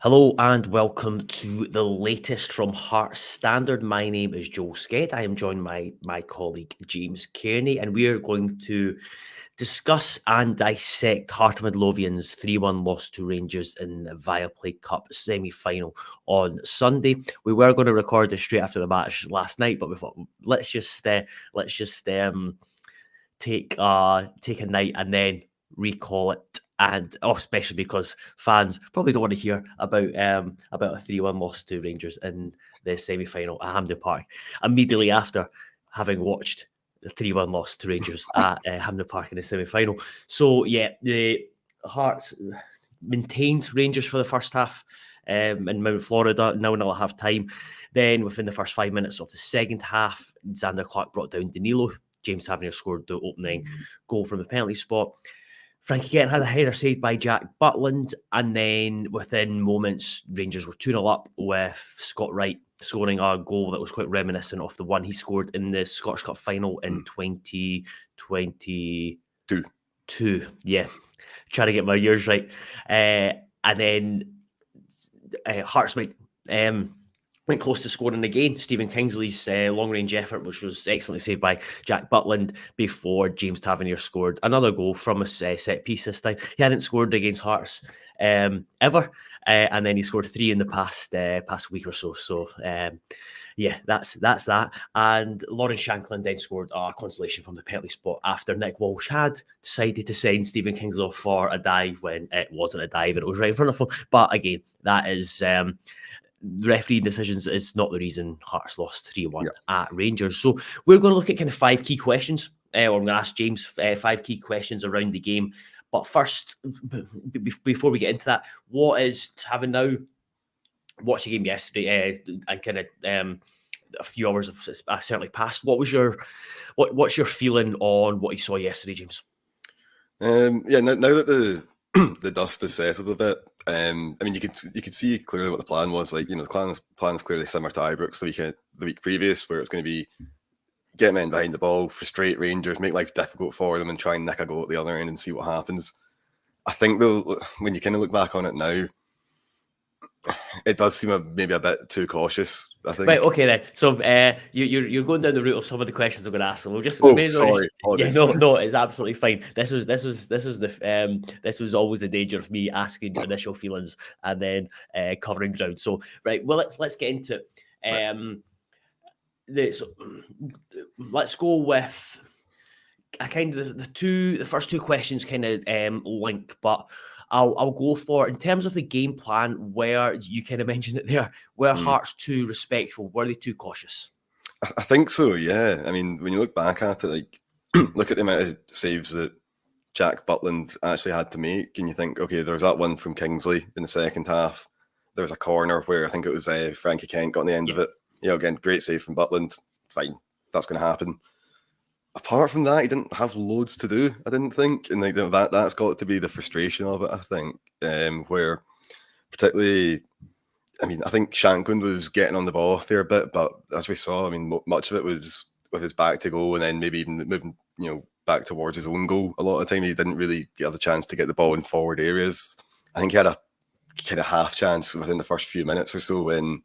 Hello and welcome to the latest from Heart Standard. My name is Joel Sked. I am joined by my colleague James Kearney, and we are going to discuss and dissect Heart of Midlothian's 3-1 loss to Rangers in the Viaplay Cup semi-final on Sunday. We were going to record this straight after the match last night, but we thought let's just take a night and then recall it. And especially because fans probably don't want to hear about a 3-1 loss to Rangers in the semi-final at Hampden Park immediately after having watched the 3-1 loss to Rangers at Hampden Park in the semi-final. So yeah, the Hearts maintained Rangers for the first half in Mount Florida, now and half time. Then within the first 5 minutes of the second half, Xander Clark brought down Danilo. James Tavernier scored the opening goal from the penalty spot. Frankie Ketton had a header saved by Jack Butland, and then within moments, Rangers were 2-0 up with Scott Wright scoring a goal that was quite reminiscent of the one he scored in the Scottish Cup final in 2022. Yeah, trying to get my years right. And then Hearts went close to scoring again. Stephen Kingsley's long-range effort, which was excellently saved by Jack Butland before James Tavernier scored another goal from a set piece this time. He hadn't scored against Hearts ever, and then he scored 3 in the past week or so. So, yeah, that's that. And Lawrence Shanklin then scored a consolation from the penalty spot after Nick Walsh had decided to send Stephen Kingsley off for a dive when it wasn't a dive and it was right in front of him. But again, that is... refereeing decisions is not the reason Hearts lost 3-1 at Rangers. So we're going to look at kind of 5 key questions, or I'm going to ask James 5 key questions around the game. But first, before we get into that, what is, having now watched the game yesterday and kind of a few hours have certainly passed, what's your feeling on what you saw yesterday, James? Now that the dust has settled a bit, I mean, you could see clearly what the plan was. Like, the plan is clearly similar to Ibrox the week previous, where it's going to be get men behind the ball, frustrate Rangers, make life difficult for them, and try and nick a goal at the other end and see what happens. I think though, when you kind of look back on it now, it does seem maybe a bit too cautious, I think. Right, okay then. So you're going down the route of some of the questions I'm going to ask. So we'll just sorry. Yeah, no, it's absolutely fine. This was always the danger of me asking initial feelings and then covering ground. So right, well let's get into let's go with a kind of the first two questions kind of link, but I'll go for, in terms of the game plan, where you kind of mentioned it there, were Hearts too respectful? Were they too cautious? I think so, yeah. I mean, when you look back at it, like, look at the amount of saves that Jack Butland actually had to make, and you think, okay, there was that one from Kingsley in the second half. There was a corner where I think it was Frankie Kent got on the end of it. Again, great save from Butland. Fine, that's going to happen. Apart from that, he didn't have loads to do, I didn't think. And like that's got to be the frustration of it, I think. Where particularly, I mean, I think Shanklin was getting on the ball a fair bit, but as we saw, I mean, much of it was with his back to goal and then maybe even moving, back towards his own goal. A lot of the time, he didn't really get the chance to get the ball in forward areas. I think he had a kind of half chance within the first few minutes or so when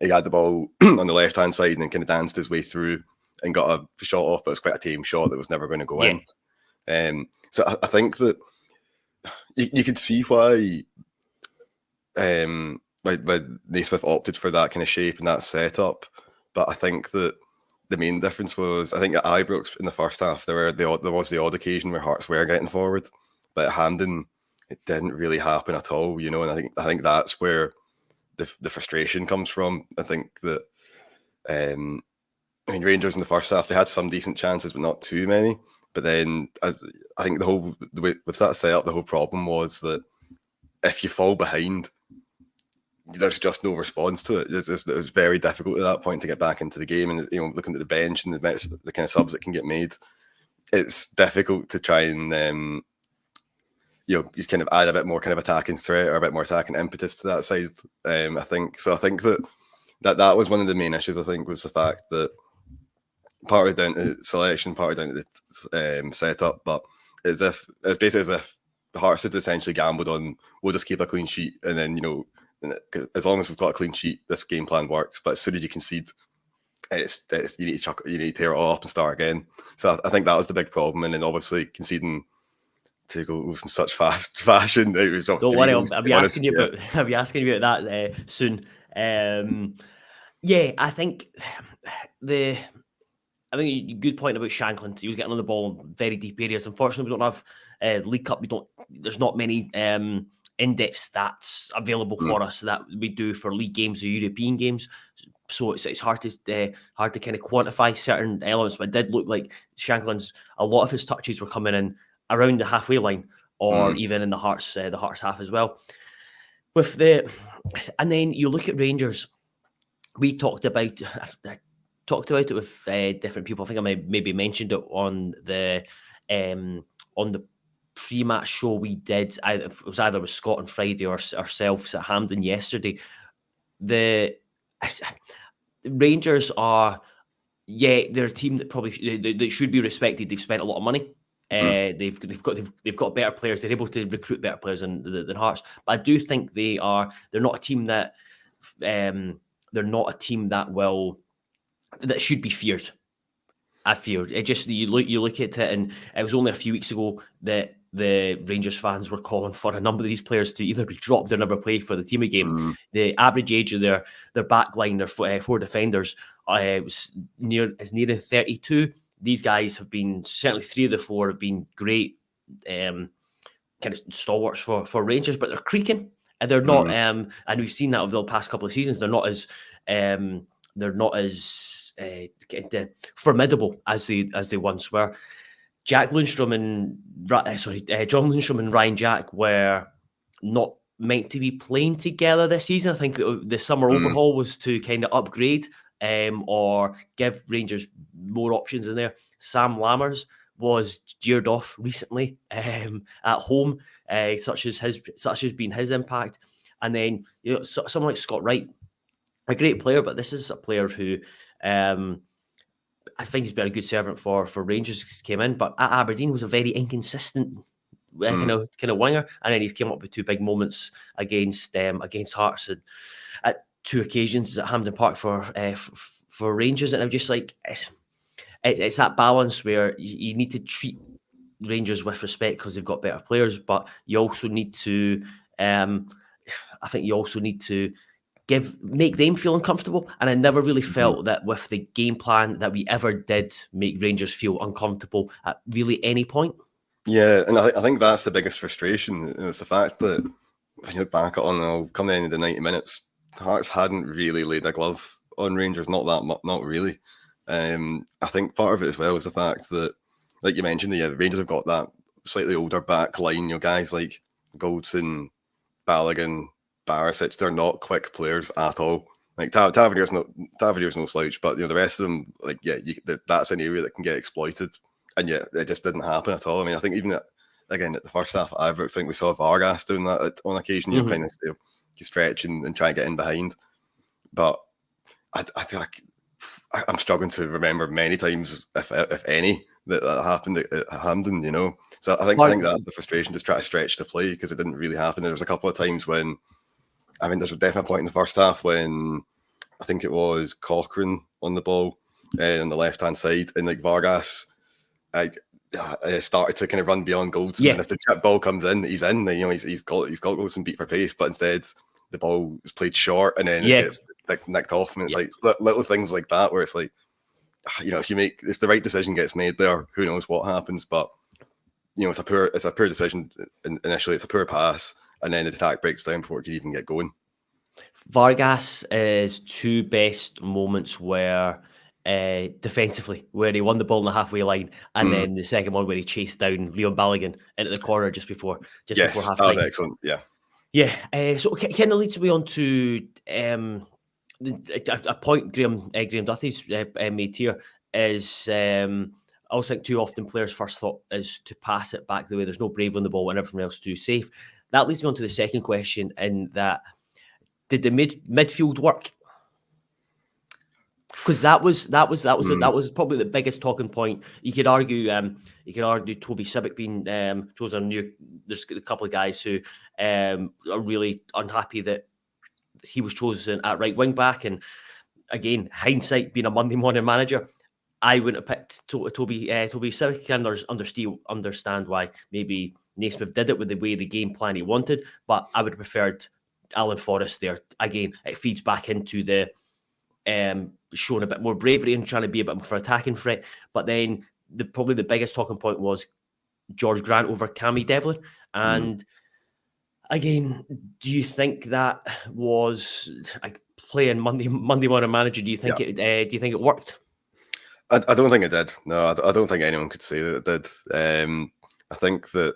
he had the ball on the left-hand side and then kind of danced his way through and got a shot off, but it's quite a tame shot that was never going to go in. So I think that you could see why Naismith opted for that kind of shape and that setup. But I think that the main difference was, I think at Ibrox in the first half, there was the odd occasion where Hearts were getting forward, but at Hampden, it didn't really happen at all, and I think that's where the frustration comes from. I think that Rangers in the first half, they had some decent chances, but not too many. But then I think with that setup, the whole problem was that if you fall behind, there's just no response to it. It was very difficult at that point to get back into the game. And looking at the bench and the kind of subs that can get made, it's difficult to try and you kind of add a bit more kind of attacking threat or a bit more attacking impetus to that side. I think that was one of the main issues. I think was the fact that partly down to selection, partly down to the setup, but it's basically as if the Hearts had essentially gambled on, we'll just keep a clean sheet and then as long as we've got a clean sheet, this game plan works. But as soon as you concede, it's you need to tear it all up and start again. So I think that was the big problem, and then obviously conceding 2 goals in such fast fashion. It was Don't worry, I'll be asking you about I'll be asking you about that soon. Yeah, I think good point about Shankland. He was getting on the ball in very deep areas. Unfortunately, we don't have League Cup. There's not many in-depth stats available for us that we do for league games or European games. So it's hard to kind of quantify certain elements. But it did look like Shankland's, a lot of his touches were coming in around the halfway line, or even in the Hearts half as well. And then you look at Rangers. We talked about it with different people. I think I maybe mentioned it on the pre-match show we did. It was either with Scott on Friday or ourselves at Hampden yesterday. The Rangers are, they're a team that probably they should be respected. They've spent a lot of money. They've got better players. They're able to recruit better players than Hearts. But I do think they're not a team that that should be feared. I feared it. Just you look at it, and it was only a few weeks ago that the Rangers fans were calling for a number of these players to either be dropped or never play for the team again. The average age of their back line, their four defenders, was near 32. These guys have been, certainly 3 of the 4 have been great kind of stalwarts for Rangers, but they're creaking, and they're not. And we've seen that over the past couple of seasons. They're not as formidable as they once were. John Lundstrom and Ryan Jack were not meant to be playing together this season. I think the summer overhaul was to kind of upgrade or give Rangers more options in there. Sam Lammers was jeered off recently at home, such has been his impact. And then someone like Scott Wright, a great player, but this is a player who I think he's been a good servant for Rangers. Came in, but at Aberdeen was a very inconsistent kind of winger, and then he's came up with 2 big moments against Hearts and at 2 occasions at Hampden Park for Rangers. And I'm just like, it's that balance where you need to treat Rangers with respect because they've got better players, but you also need to, I think you also need to make them feel uncomfortable. And I never really felt that with the game plan that we ever did make Rangers feel uncomfortable at really any point. Yeah, and I think that's the biggest frustration. It's the fact that when you look back on, I'll come to the end of the 90 minutes, Hearts hadn't really laid a glove on Rangers, not that much, not really. I think part of it as well is the fact that, like you mentioned, the Rangers have got that slightly older back line. Guys like Goldson, Balogun, Barisic, they're not quick players at all. Like Tavernier's no slouch, but the rest of them, like that's an area that can get exploited, and it just didn't happen at all. I mean, I think even at the first half, I think we saw Vargas doing that on occasion. Kind of stretch and try and get in behind, but I'm struggling to remember many times, if any, that happened at Hampden. So I think that's the frustration, just try to stretch the play because it didn't really happen. There was a couple of times when. I mean, there's a definite point in the first half when I think it was Cochrane on the ball on the left-hand side, and like Vargas started to kind of run beyond Goldson. And if the chip ball comes in, he's in. He's got Goldson beat for pace, but instead the ball is played short, and then it gets nicked off. And it's like little things like that where it's like, if the right decision gets made there, who knows what happens? But it's a poor decision initially. It's a poor pass. And then the attack breaks down before it can even get going. Vargas' 2 best moments were defensively, where he won the ball on the halfway line, and then the second one where he chased down Leon Balogun into the corner just before half time. That was excellent. Yeah. So it kind of leads me on to a point Graham Duthie's made here is. I also think too often players' first thought is to pass it back the way there's no Brave on the ball and everything else too safe. That leads me on to the second question, in that did the midfield work? Because that was probably the biggest talking point. You could argue Toby Sibbick being chosen new. There's a couple of guys who are really unhappy that he was chosen at right wing back. And again, hindsight, being a Monday morning manager, I wouldn't have picked Toby Siwick. I understand why maybe Naismith did it with the way the game plan he wanted, but I would have preferred Alan Forrest there. Again, it feeds back into the showing a bit more bravery and trying to be a bit more for attacking threat. But then probably the biggest talking point was George Grant over Cammy Devlin. And again, do you think that was like playing Monday morning manager? Do you think it worked? I don't think it did. No, I don't think anyone could say that it did. I think that,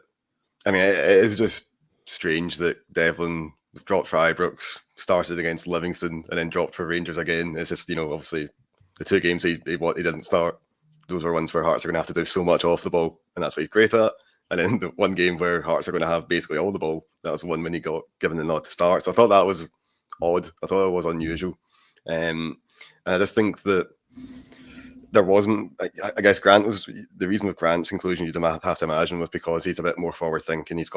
I mean, it is just strange that Devlin was dropped for Ibrox, started against Livingston, and then dropped for Rangers again. It's just, obviously the two games he didn't start, those are ones where Hearts are going to have to do so much off the ball, and that's what he's great at. And then the one game where Hearts are going to have basically all the ball, that was the one when he got given the nod to start. So I thought that was odd. I thought it was unusual. And I just think that there wasn't, I guess Grant was, the reason with Grant's inclusion, you'd have to imagine, was because he's a bit more forward thinking. He's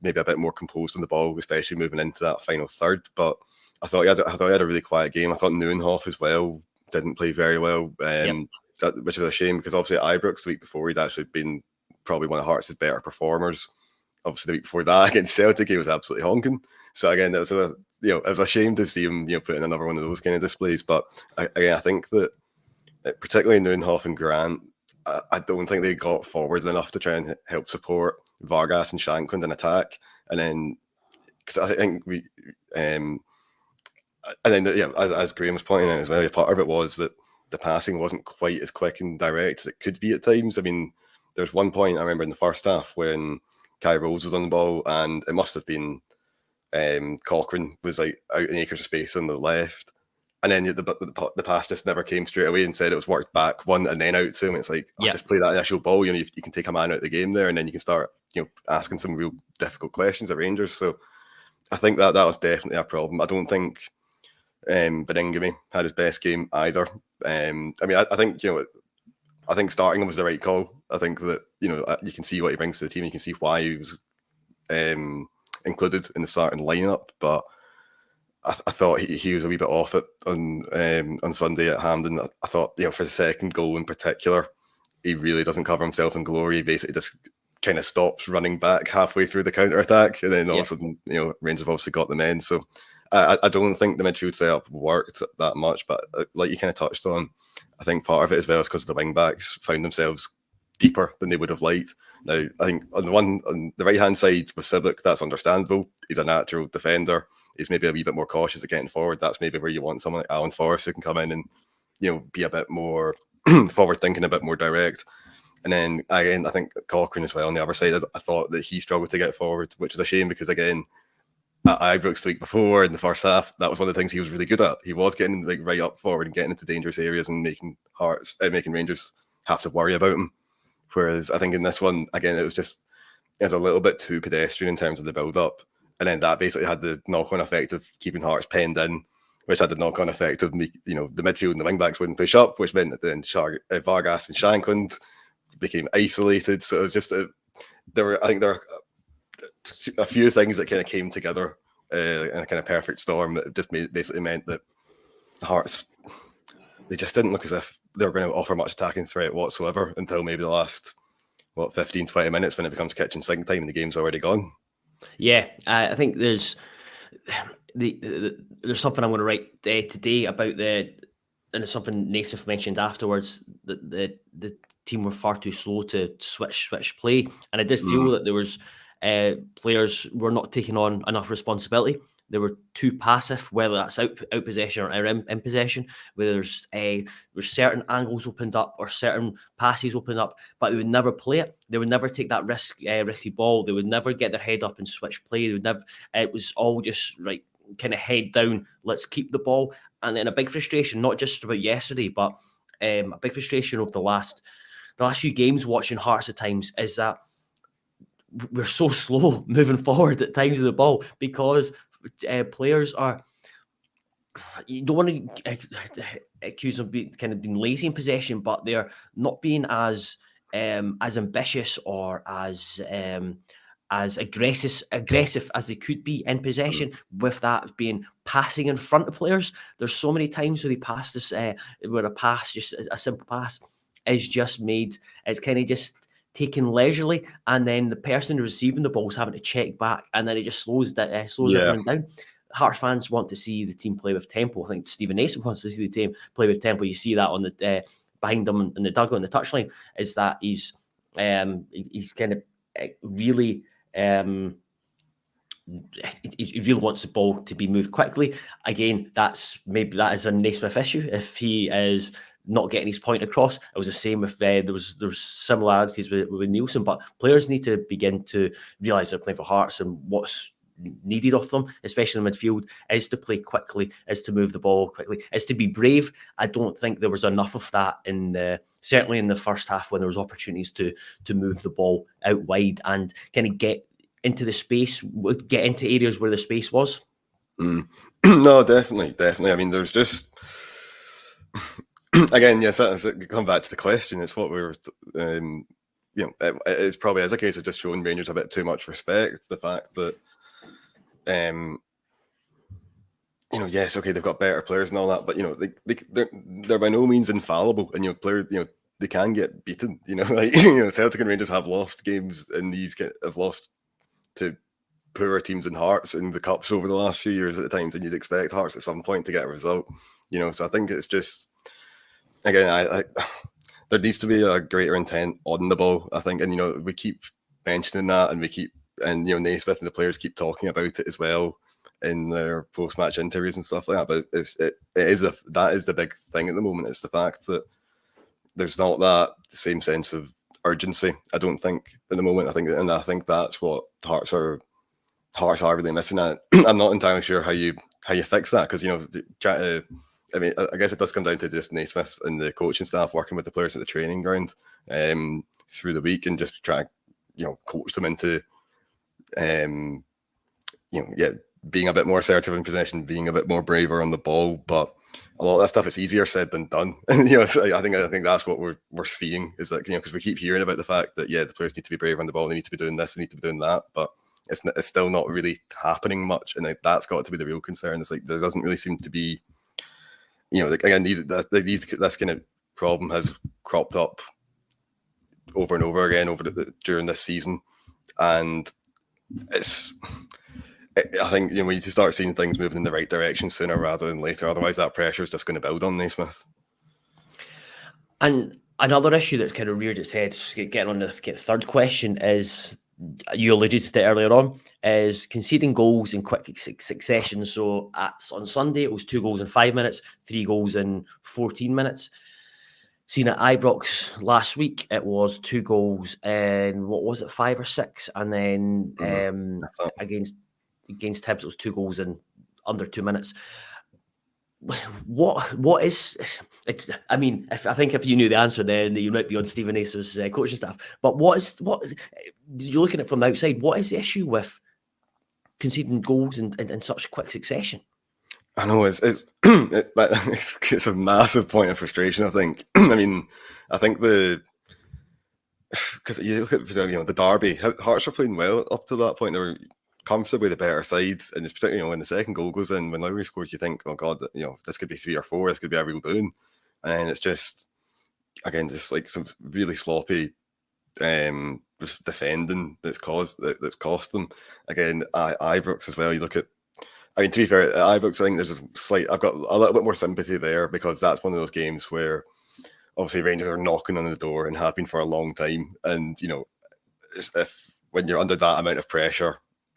maybe a bit more composed on the ball, especially moving into that final third. But I thought he had a really quiet game. I thought Neuenhoff as well didn't play very well, which is a shame, because obviously at Ibrox the week before he'd actually been probably one of Hearts' better performers. Obviously the week before that against Celtic he was absolutely honking. So again, it was a shame to see him put in another one of those kind of displays. But again, I think that particularly Neuenhoff and Grant, I don't think they got forward enough to try and help support Vargas and Shankland in attack. And then, because I think as Graham was pointing out as well, part of it was that the passing wasn't quite as quick and direct as it could be at times. I mean, there's one point I remember in the first half when Kai Rose was on the ball, and it must have been Cochrane was like out in acres of space on the left. And then the pass just never came straight away, and said it was worked back one and then out to him. It's like, just play that initial ball. You can take a man out of the game there, and then you can start asking some real difficult questions at Rangers. So I think that was definitely a problem. I don't think Beningame had his best game either. I mean, I think starting him was the right call. I think that you can see what he brings to the team. You can see why he was included in the starting lineup, but I thought he was a wee bit off it on Sunday at Hampden. I thought, for the second goal in particular, he really doesn't cover himself in glory. He basically just kind of stops running back halfway through the counter attack, and then all of a sudden, Rangers have obviously got them in. So I don't think the midfield setup worked that much. But like you kind of touched on, I think part of it as well is because the wing backs found themselves deeper than they would have liked. Now, I think on the right hand side with Sibic, that's understandable. He's a natural defender. He's maybe a wee bit more cautious at getting forward. That's maybe where you want someone like Alan Forrest who can come in and be a bit more forward thinking, a bit more direct. And then again, I think Cochrane as well on the other side, I thought that he struggled to get forward, which is a shame, because again, at Ibrox the week before in the first half, that was one of the things he was really good at. He was getting right up forward and getting into dangerous areas and making Rangers have to worry about him. Whereas I think in this one, again, it was a little bit too pedestrian in terms of the build-up. And then that basically had the knock-on effect of keeping Hearts penned in, which had the knock-on effect of the midfield and the wing-backs wouldn't push up, which meant that then Vargas and Shankland became isolated. So it was just there were a few things that kind of came together in a kind of perfect storm that just basically meant that the Hearts, they just didn't look as if they were going to offer much attacking threat whatsoever until maybe the last 15-20 minutes, when it becomes kitchen sink time and the game's already gone. Yeah, I think there's something I'm going to write today about and it's something Naismith mentioned afterwards, that the team were far too slow to switch play, and I did feel that there was players were not taking on enough responsibility. They were too passive, whether that's out possession or in possession, where there's certain angles opened up or certain passes opened up, but they would never play it. They would never take that risky ball. They would never get their head up and switch play. They would never. It was all just kind of head down. Let's keep the ball. And then a big frustration, not just about yesterday, but a big frustration over the last few games watching Hearts at times, is that we're so slow moving forward at times with the ball, because players are, you don't want to accuse them of being lazy in possession, but they're not being as ambitious or as as aggressive as they could be in possession, with that being passing in front of players. There's so many times where they pass this, where a pass, just a simple pass, is just made. It's kind of just taken leisurely, and then the person receiving the ball is having to check back, and then it just slows everyone down. Hearts fans want to see the team play with tempo. I think Stephen Nason wants to see the team play with tempo. You see that on the behind him in the dugout on the touchline, is that he's kind of really. He really wants the ball to be moved quickly. Again, that is a Naismith issue. If he is not getting his point across, it was the same with there was similarities with Nielsen. But players need to begin to realise they're playing for Hearts, and what's needed of them, especially in the midfield, is to play quickly, is to move the ball quickly, is to be brave. I don't think there was enough of that certainly in the first half, when there was opportunities to move the ball out wide and kind of get into the space, get into areas where the space was. No, definitely. I mean, there's just again, yes, come back to the question. It's what we were, it's probably as a case of just showing Rangers a bit too much respect. The fact that, yes, okay, they've got better players and all that, but they're by no means infallible, and players, they can get beaten. Celtic and Rangers have lost games, and have lost to poorer teams and Hearts in the Cups over the last few years at times, and you'd expect Hearts at some point to get a result. So I think it's just, again, I there needs to be a greater intent on the ball, I think, and we keep mentioning that, and Naismith and the players keep talking about it as well in their post-match interviews and stuff like that. But that is the big thing at the moment. It's the fact that there's not that same sense of urgency, I don't think, at the moment. I think that's what Hearts are really missing at. I'm not entirely sure how you fix that, because I mean, I guess it does come down to just Naismith and the coaching staff working with the players at the training ground through the week, and just try coach them into being a bit more assertive in possession, being a bit more braver on the ball. But a lot of that stuff is easier said than done. And I think that's what we're seeing, is that because we keep hearing about the fact that the players need to be braver on the ball, they need to be doing this, they need to be doing that, but it's still not really happening much, and that's got to be the real concern. It's like there doesn't really seem to be, again, this kind of problem has cropped up over and over again during this season, and I think we need to start seeing things moving in the right direction sooner rather than later. Otherwise, that pressure is just going to build on Naismith. And another issue that's kind of reared its head, getting on the third question, is, you alluded to it earlier on, is conceding goals in quick succession. So on Sunday, it was 2 goals in 5 minutes, 3 goals in 14 minutes. Seen at Ibrox last week, it was 2 goals in, 5 or 6? And then against Hibs, it was 2 goals in under 2 minutes. What is? I mean, I think if you knew the answer, then you might be on Stephen Ace's coaching staff. But what you're looking at it from the outside? What is the issue with conceding goals in such quick succession? I know it's a massive point of frustration, I think. I mean, I think because you look at the derby, Hearts are playing well up to that point. They were comfortably the better side, and it's particularly when the second goal goes in, when Lowry scores, you think, oh god, this could be 3 or 4, this could be a real doing, and then it's just, again, just like some really sloppy defending that's cost them. Again, Ibrox as well. You look at, I mean, to be fair, at Ibrox, I think I've got a little bit more sympathy there, because that's one of those games where obviously Rangers are knocking on the door and have been for a long time, and if when you're under that amount of pressure,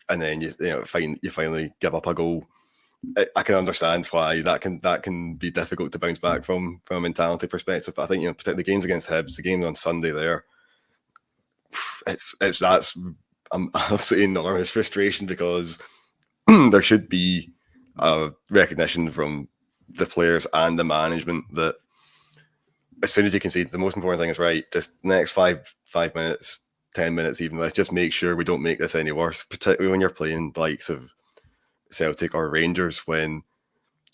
and then you finally give up a goal, I can understand why that can be difficult to bounce back from a mentality perspective. But I think particularly games against Hibs, the game on Sunday there, that's absolutely enormous frustration, because there should be a recognition from the players and the management that as soon as you concede, the most important thing is, right, just next 5 minutes, 10 minutes even, let's just make sure we don't make this any worse, particularly when you're playing the likes of Celtic or Rangers, when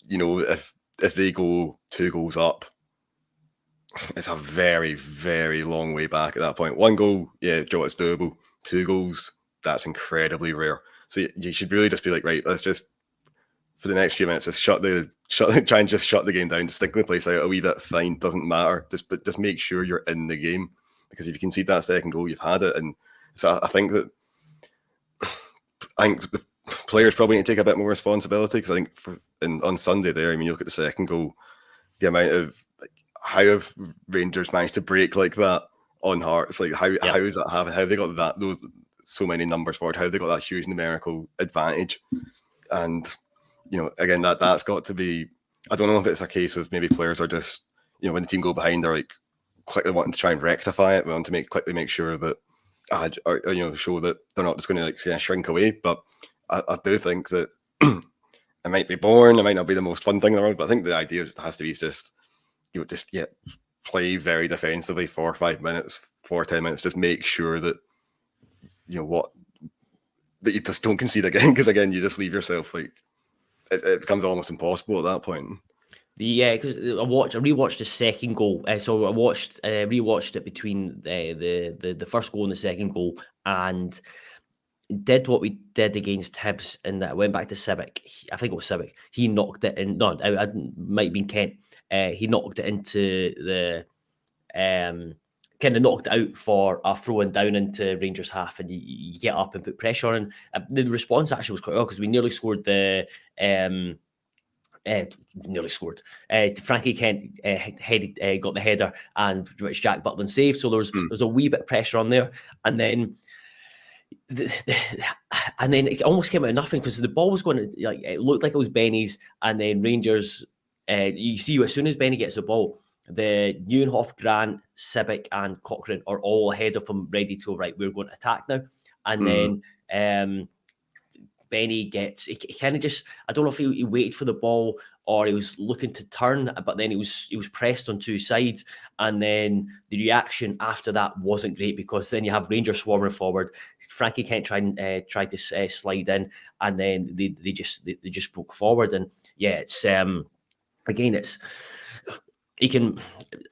if they go 2 goals up, it's a very, very long way back at that point. 1 goal, yeah, Joe, it's doable. 2 goals, that's incredibly rare. So you should really just be like, right, let's just for the next few minutes just try and just shut the game down, just stick the place out a wee bit. Fine, doesn't matter. Just make sure you're in the game, because if you concede that second goal, you've had it. And so I think the players probably need to take a bit more responsibility, because I think on Sunday there, I mean, you look at the second goal, the amount of how have Rangers managed to break like that on Hearts? Like how is that happening? How have they got those so many numbers forward? How have they got that huge numerical advantage? And again, that's got to be. I don't know if it's a case of maybe players are just when the team go behind, they're like quickly wanting to try and rectify it. We want to quickly make sure that show that they're not just going to shrink away. But I do think that it might be boring. It might not be the most fun thing in the world, but I think the idea has to be just play very defensively for 5 minutes, 10 minutes. Just make sure that that you just don't concede again, because again you just leave yourself like it becomes almost impossible at that point. Because I rewatched the second goal. So I rewatched it between the first goal and the second goal, and did what we did against Hibs, and that went back to Civic. I think it was Civic. He knocked it in. No, it might have been Kent. He knocked it into the kind of knocked it out for a throw-in down into Rangers half, and you get up and put pressure on. The response actually was quite well, because we nearly scored nearly scored. Frankie Kent got the header, and which Jack Butland saved. So there was a wee bit of pressure on there, and then it almost came out of nothing, because the ball was going to, like, it looked like it was Benny's, and then Rangers. You see, as soon as Benny gets the ball, the Neuenhoff, Grant, Civic, and Cochrane are all ahead of him, ready to go, right, we're going to attack now. And then Benny gets, he kind of just, I don't know if he waited for the ball or he was looking to turn, but then he was pressed on two sides. And then the reaction after that wasn't great, because then you have Rangers swarming forward. Frankie Kent tried to slide in, and then they just broke forward. And yeah, it's again, it's, he can,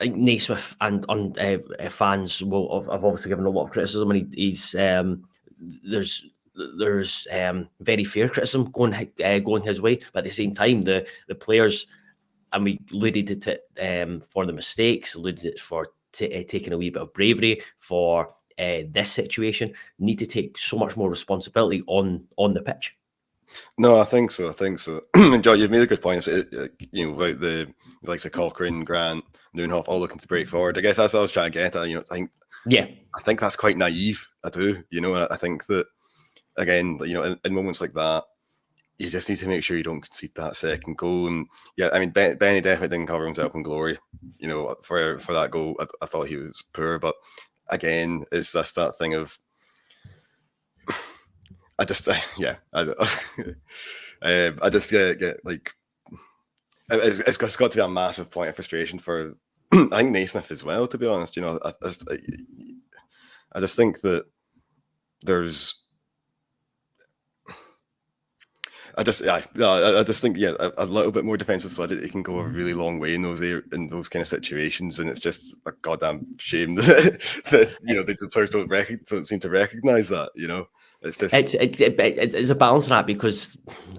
Naismith and fans have obviously given a lot of criticism, and he's there's very fair criticism going his way, but at the same time, the players, and we alluded to it for the mistakes, alluded to it for taking a wee bit of bravery for this situation, need to take so much more responsibility on the pitch. No, I think so. And John, you've made a good point. About the likes of Cochrane, Grant, Neuenhoff, all looking to break forward. I guess that's what I was trying to get at. I think that's quite naive. I do. I think that, again, in moments like that, you just need to make sure you don't concede that second goal. And yeah, I mean, Benny definitely didn't cover himself in glory. For that goal, I thought he was poor. But again, it's just that thing of, I just get like, it's got to be a massive point of frustration for I think Naismith as well, to be honest. I just think that there's. I just think a little bit more defensive solidity can go a really long way in those kind of situations, and it's just a goddamn shame that the players don't seem to recognise that. It's just it's a balancing act, because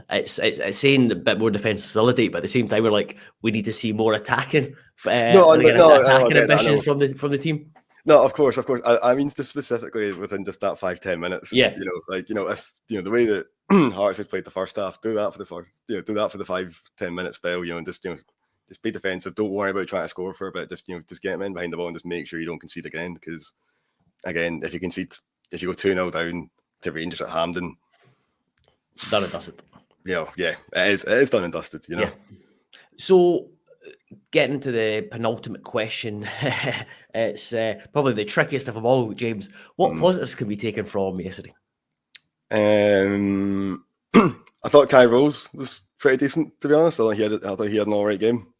it's saying a bit more defensive facility, but at the same time we're like, we need to see more attacking ambitions from the team. No, of course. I mean, just specifically within just that 5-10 minutes. Yeah. If the way that Hearts had played the first half, do that for the 5-10 minute spell. And just be defensive. Don't worry about trying to score for a bit. Just get them in behind the ball and just make sure you don't concede again. Because again, if you go 2-0 down to Rangers at Hampden, done and dusted. It is done and dusted. Yeah. So, getting into the penultimate question, it's probably the trickiest of them all, James. What positives can be taken from yesterday? I thought Kai Rose was pretty decent, to be honest. I thought he had an all right game.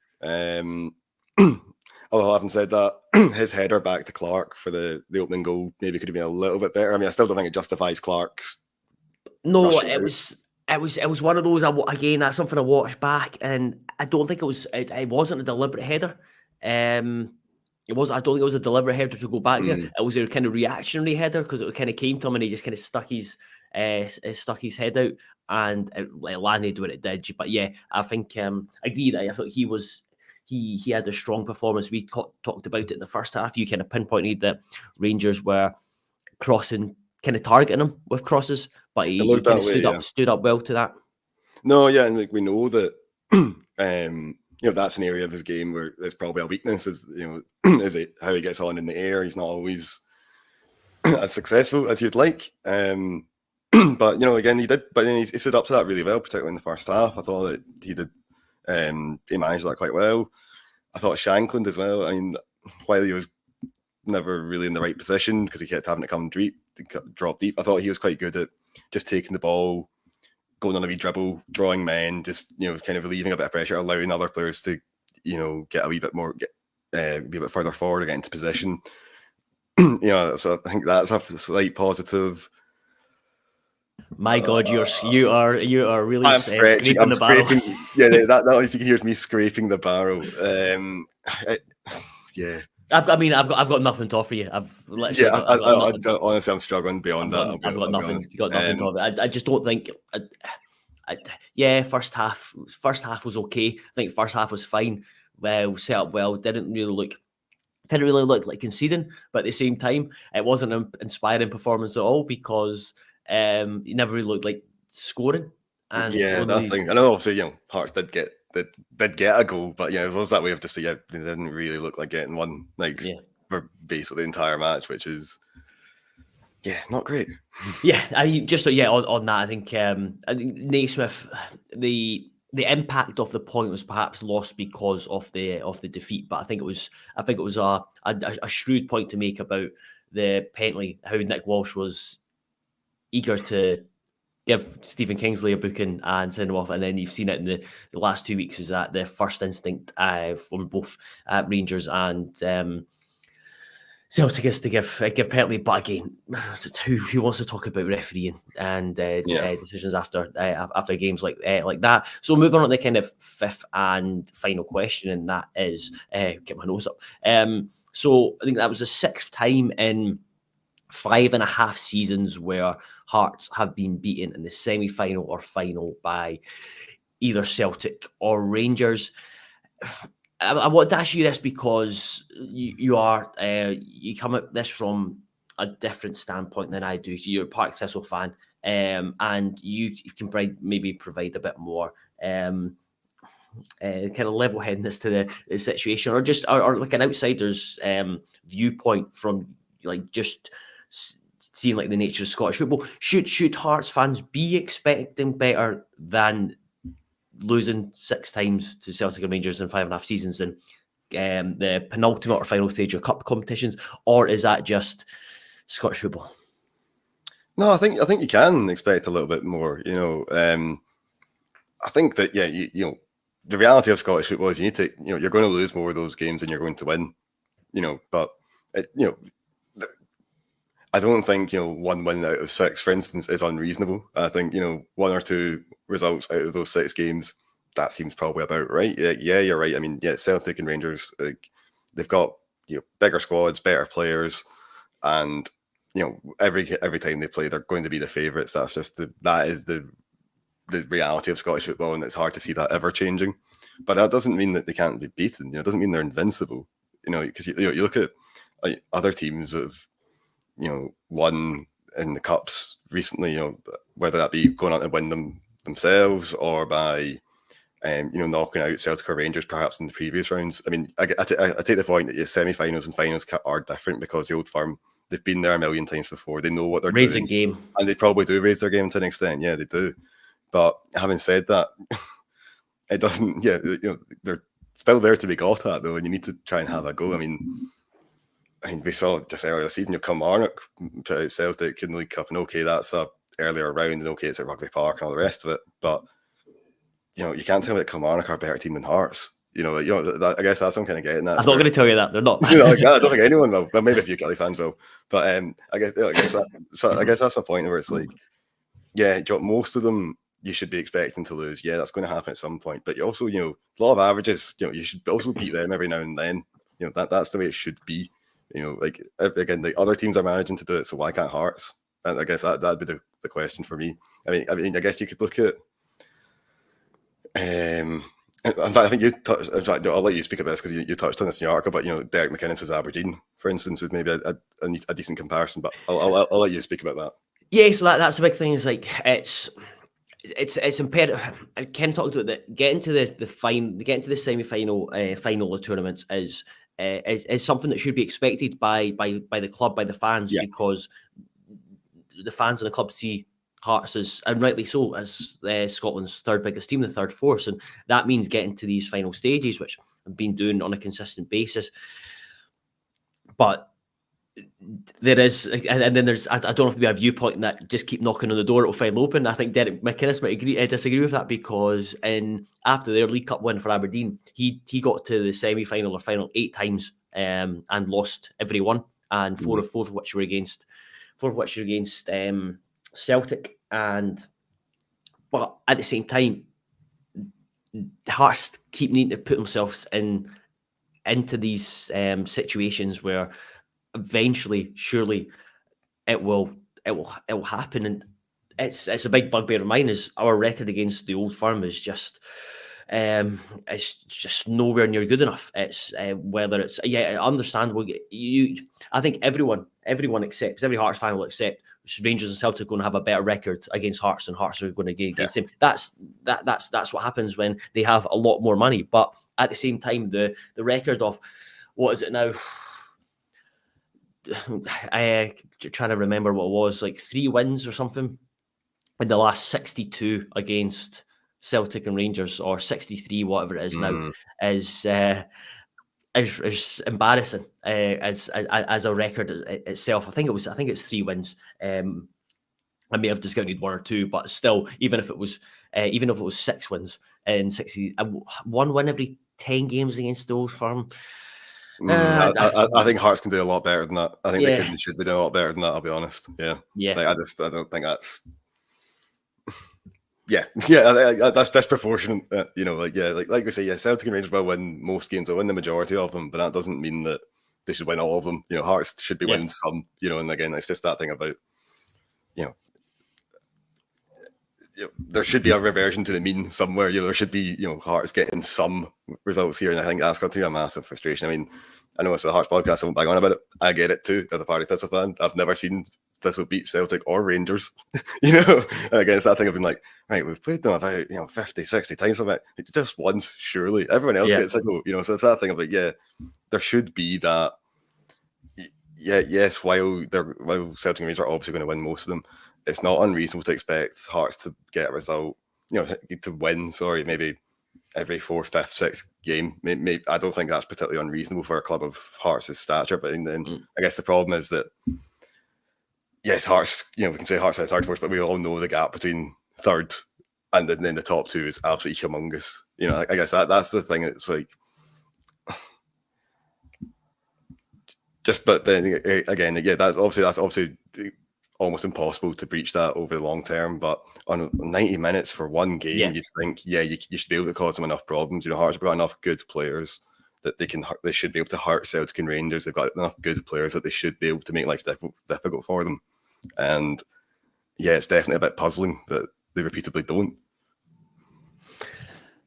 Although having said that, his header back to Clark for the opening goal maybe could have been a little bit better. I mean, I still don't think it justifies Clark's. No, it was one of those. Again, that's something I watched back, and I don't think it wasn't a deliberate header. It was. I don't think it was a deliberate header to go back there. Mm. It was a kind of reactionary header because it kind of came to him and he just kind of stuck his head out and it landed where it did. But yeah, I think I agree that I thought he had a strong performance. We talked about it in the first half. You kind of pinpointed that Rangers were crossing, kind of targeting him with crosses, but he looked kind that of way, stood up well to that. No, yeah, and like we know that that's an area of his game where there's probably a weakness. Is how he gets on in the air? He's not always as successful as you'd like. But again, he did. But then he stood up to that really well, particularly in the first half. I thought that he did. He managed that quite well. I thought Shankland as well. I mean, while he was never really in the right position because he kept having to come drop deep, I thought he was quite good at just taking the ball, going on a wee dribble, drawing men, just kind of relieving a bit of pressure, allowing other players to get a wee bit more, be a bit further forward or get into position. So I think that's a slight positive. My God, you are really I'm stretching. scraping I'm the barrel. scraping. Yeah, that you can hear me scraping the barrel. Yeah. I've got nothing to offer you. Honestly, I'm struggling beyond that. I've got nothing to offer. I just don't think. First half was okay. I think first half was fine. Well, set up well. Didn't really look like conceding, but at the same time, it wasn't an inspiring performance at all because he never really looked like scoring. And that's the thing. I know, obviously, Hearts did get a goal, but it was that way of just they didn't really look like getting one for basically the entire match, which is not great. On that, I think Naismith, the impact of the point was perhaps lost because of the defeat, but I think it was a shrewd point to make about the penalty, how Nick Walsh was eager to give Stephen Kingsley a booking and send him off, and then you've seen it in the last 2 weeks is that the first instinct from both Rangers and Celtic is to give penalty, but again, who wants to talk about refereeing and decisions after games like that? So moving on to the kind of fifth and final question, and that is get my nose up. So I think that was the sixth time in 5.5 seasons where Hearts have been beaten in the semi-final or final by either Celtic or Rangers. I want to ask you this because you come at this from a different standpoint than I do. So you're a Partick Thistle fan, and you can provide a bit more kind of level-headedness to the situation, or just or like an outsider's viewpoint from just seeing the nature of Scottish football. Should Hearts fans be expecting better than losing 6 times to Celtic and Rangers in 5.5 seasons and the penultimate or final stage of cup competitions, or is that just Scottish football? No, I think you can expect a little bit more. I think that the reality of Scottish football is you need to you're going to lose more of those games than you're going to win. But I don't think 1 win out of 6, for instance, is unreasonable. I think 1 or 2 results out of those 6 games, that seems probably about right. Yeah, you're right. I mean, Celtic and Rangers, they've got bigger squads, better players, and every time they play, they're going to be the favourites. That's just that is the reality of Scottish football, and it's hard to see that ever changing. But that doesn't mean that they can't be beaten. It doesn't mean they're invincible. Because you look at other teams that have won in the cups recently. Whether that be going on to win them themselves or by knocking out Celtic or Rangers perhaps in the previous rounds. I mean, I take the point that semi-finals and finals are different because the Old Firm, they've been there a million times before. They know what they're doing. Game. And they probably do raise their game to an extent. Yeah, they do. But having said that, it doesn't, they're still there to be got at, though, and you need to try and have a go. I mean, we saw just earlier this season, Kilmarnock put out Celtic in the League Cup, and okay, that's a earlier round, and okay, it's at Rugby Park and all the rest of it, but you can't tell me that Kilmarnock are a better team than Hearts. I guess that's what I'm kind of getting at. I'm not going to tell you that they're not. I don't think anyone will. Well, maybe a few Kelly fans will, but I guess that's my point. Where it's most of them you should be expecting to lose. Yeah, that's going to happen at some point. But you also, law of averages. You should also beat them every now and then. that's the way it should be. Like again, the other teams are managing to do it, so why can't Hearts? And I guess that'd be the question for me. I mean, I guess you could look at. In fact, I think you touched. In fact, I'll let you speak about this because you touched on this in your article. But Derek McInnes' Aberdeen, for instance, is maybe a decent comparison. But I'll let you speak about that. Yeah, so that's a big thing. Is like it's imperative. Ken talked about that. Getting to getting to the semi-final, final of tournaments is something that should be expected by the club, by the fans, because the fans of the club see Hearts as, and rightly so, as Scotland's third biggest team, the third force, and that means getting to these final stages, which I've been doing on a consistent basis. But there is, and then there's, I don't have to be a viewpoint that just keep knocking on the door, it'll finally open. I think Derek McInnes might disagree with that, because after their League Cup win for Aberdeen, he got to the semi-final or final 8 times and lost every one, and four of which were against Celtic. But at the same time, Hearts keep needing to put themselves into these situations where eventually, surely, it will happen. And it's a big bugbear of mine, is our record against the Old Firm is just nowhere near good enough. It's whether it's understandable. I think everyone accepts, every Hearts fan will accept Rangers and Celtic are going to have a better record against Hearts, and Hearts are going to get against them. That's what happens when they have a lot more money. But at the same time, the record of, what is it now? I trying to remember what it was, like 3 wins or something in the last 62 against Celtic and Rangers, or 63, whatever it is now, is embarrassing as a record itself. I think it's 3 wins. I may have discounted 1 or 2, but still, even if it was 6 wins and 60, 1 win every 10 games against the Old Firm. I think Hearts can do a lot better than that. I think they could and should be doing a lot better than that, I'll be honest. Yeah. Like, I don't think that's. That's disproportionate. Like we say, Celtic and Rangers will win most games, they'll win the majority of them, but that doesn't mean that they should win all of them. Hearts should be winning some. And again, it's just that thing about, there should be a reversion to the mean somewhere. There should be, Hearts getting some results here, and I think that's got to be a massive frustration. I mean, I know it's a Hearts podcast, I won't bang on about it. I get it too, as a Partick Thistle fan. I've never seen Thistle beat Celtic or Rangers, And again, it's that thing of being like, right, we've played them about 50, 60 times. I'm like, just once, surely. Everyone else gets a go, So it's that thing of like, there should be that. Yes, while Celtic and Rangers are obviously going to win most of them, it's not unreasonable to expect Hearts to get a result, to win. Sorry, maybe every 4th, 5th, 6th game. Maybe, I don't think that's particularly unreasonable for a club of Hearts' stature. But then I guess the problem is that, yes, Hearts, we can say Hearts are the third force, but we all know the gap between third and then the top 2 is absolutely humongous. I guess that's the thing. It's like, but then again, that's obviously almost impossible to breach that over the long term. But on 90 minutes for one game, you'd think, you should be able to cause them enough problems. Hearts have got enough good players that they should be able to hurt Celtic and Rangers. They've got enough good players that they should be able to make life difficult for them. And it's definitely a bit puzzling that they repeatedly don't.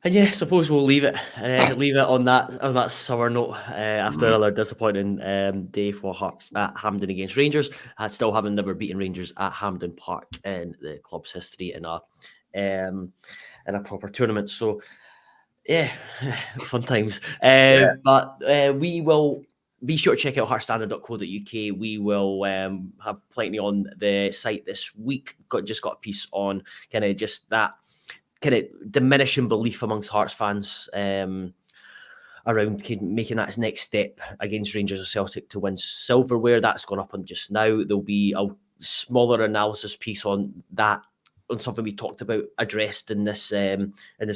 And I suppose we'll leave it on that sour note after another disappointing day for Hearts at Hampden against Rangers. Still having never beaten Rangers at Hampden Park in the club's history in a proper tournament. So fun times. But we will be sure to check out heartstandard.co.uk. We will have plenty on the site this week. Just got a piece on kind of just that kind of diminishing belief amongst Hearts fans around making that next step against Rangers or Celtic to win silverware. That's gone up on just now. There'll be a smaller analysis piece on that, on something we talked about, addressed in this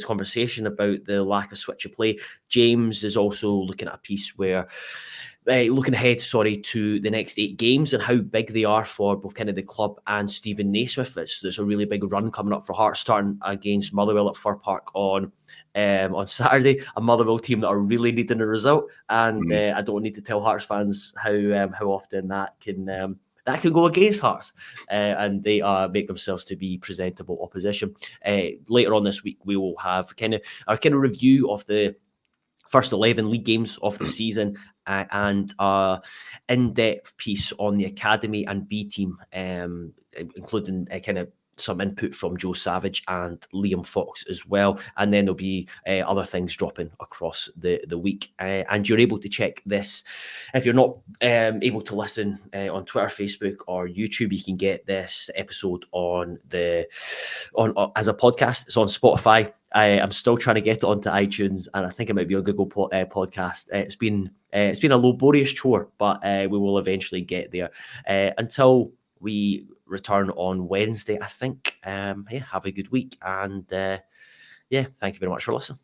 conversation about the lack of switch of play. James is also looking at a piece where looking ahead, to the next 8 games and how big they are for both kind of the club and Stephen Naismith. There's a really big run coming up for Hearts, starting against Motherwell at Fir Park on on Saturday, a Motherwell team that are really needing a result, and I don't need to tell Hearts fans how often that can go against Hearts, and they make themselves to be presentable opposition. Later on this week, we will have our review of the first 11 league games of the season, and in-depth piece on the academy and B team, including some input from Joe Savage and Liam Fox as well. And then there'll be other things dropping across the week. And you're able to check this. If you're not able to listen on Twitter, Facebook, or YouTube, you can get this episode on as a podcast. It's on Spotify. I'm still trying to get it onto iTunes, and I think it might be on Google Podcast. It's been a laborious chore, but we will eventually get there. Until we return on Wednesday, I think. Have a good week, and thank you very much for listening.